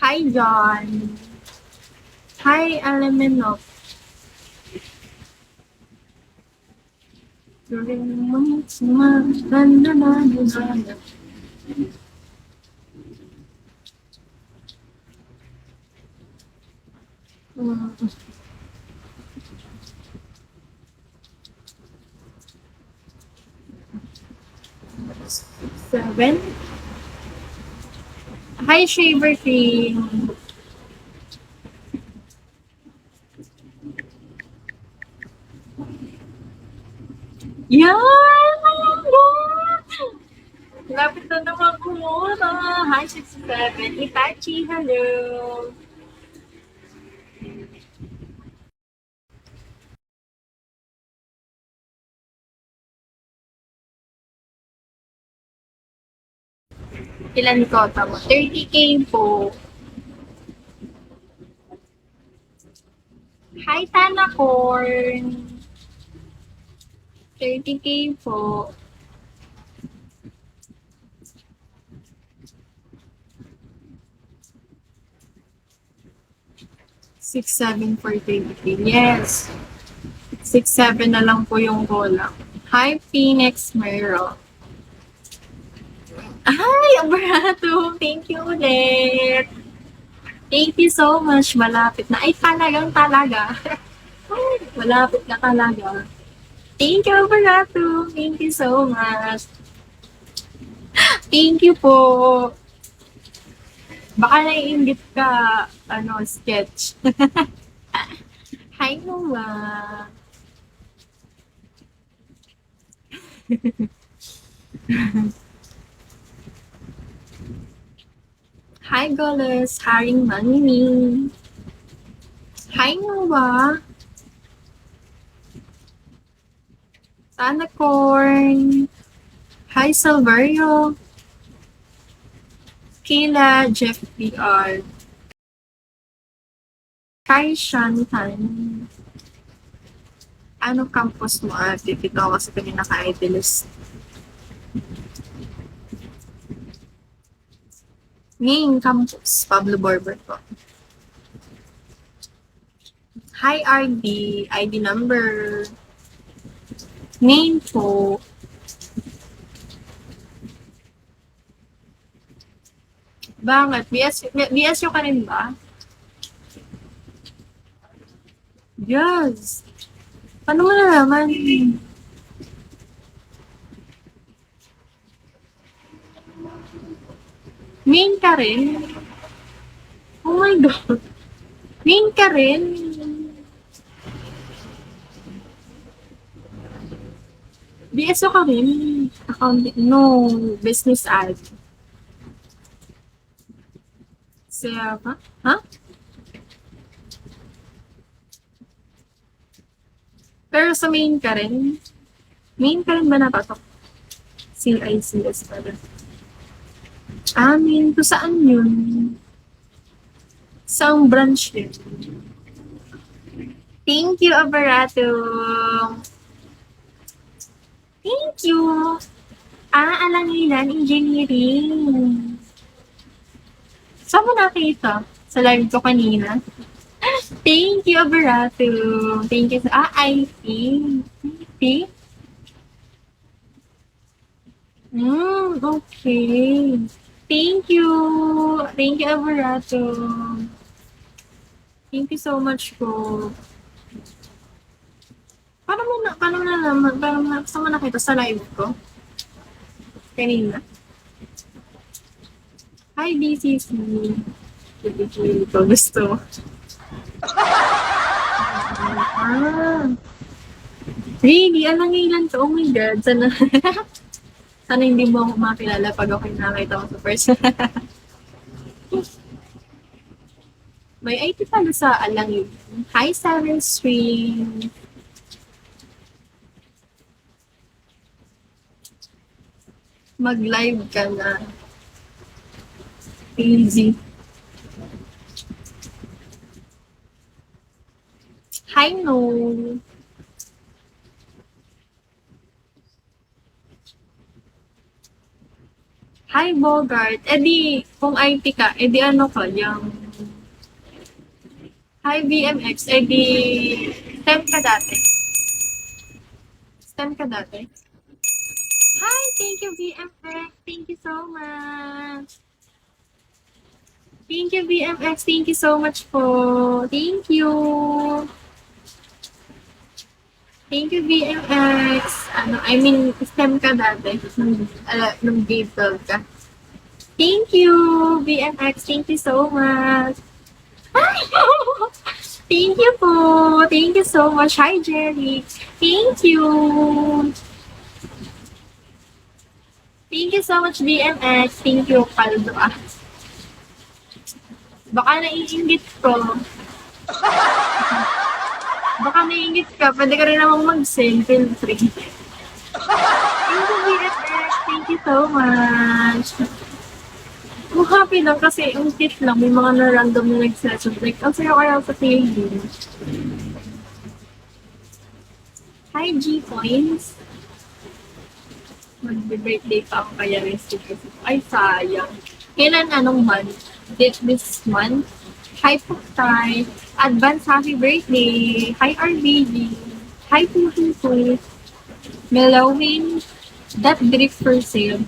Hi, John. Hi, Elemenov. Seven. Hi, Shaver King. Yan! Lapit na naman kumuna. Hi, 67. Itachi, hello. Ilan kota mo? 30K po. Hi, Tana Corn. 30K po. 6-7 for 30K. Yes. 6-7 na lang po yung kulang. Hi, Phoenix Mero. Ay, Abrato. Thank you ulit. Thank you so much. Malapit na. Ay, talaga. Malapit na talaga. Thank you, Abrato. Thank you so much. Thank you po. Baka naiingit ka, sketch. Hi, Noah. Hi, Goles. Haring Manini. Hi, Noah. Sana Corn. Hi, Silverio. Kayla, Jeff PR. Hi, Shantan. Ano campus mo, ate? Dito ako kasi kami naka-idealist. Main campus, Pablo Borber po. Hi, RD. ID number. Main po. Bakit? BSU ka rin ba? Yes. Paano mo nalaman? Main ka rin? Oh my God. Main ka rin? BSU ka rin? Accounting? No. Business ad. Siya ba? Ha? Pero sa main ka rin? Main ka rin ba napatok? CICS pala. Main. To saan yun? Saang branch yun? Thank you, Abarato. Thank you. Alangilan, engineering. Saan mo nakita? Sa live ko kanina? Thank you, Abarato. Thank you sa... IT. IT? Okay. Thank you. Thank you, Abarato. Thank you so much po. Saan mo nakita? Sa live ko? Kanina. Hi, BCC. Hindi ko gusto. Ah, really? Alangilan to? Oh my God. Sana hindi mo ako makilala pag ako nakita ko sa person. May IT pala sa Alangin. Hi, Seven Stream. Mag-live ka na. Easy. Hi, no. Hi, Bogart. Eh di, kung IT ka, eh di ano ka, yung... Hi, BMX. Eh di, STEM ka dati. STEM ka dati. Hi, thank you, BMX. Thank you so much. Thank you, BMX. Thank you so much po. Thank you. Thank you, BMX. Ano, I mean, STEM ka dati. Nung grade 12 ka. Thank you, BMX. Thank you so much. Thank you po. Thank you so much. Hi, Jerry. Thank you. Thank you so much, BMX. Thank you, Paldo. Ah. Baka naiingit ko. Baka naiingit ka. Pwede ka rin namang mag-send. Feel free. Thank you, BMX. Thank you so much. Kung happy lang kasi yung kit lang, may mga na-random na nag-session. Like, ang sayo kaya sa playing. Hi, G-Coins. Mag-birthday pa ako kaya rest ko. Ay, sayang. Kailan anong month? This month? Hi, Puktay. Advance happy birthday. Hi, RBG. Hi, Pututu. Melowin. That drift for sale.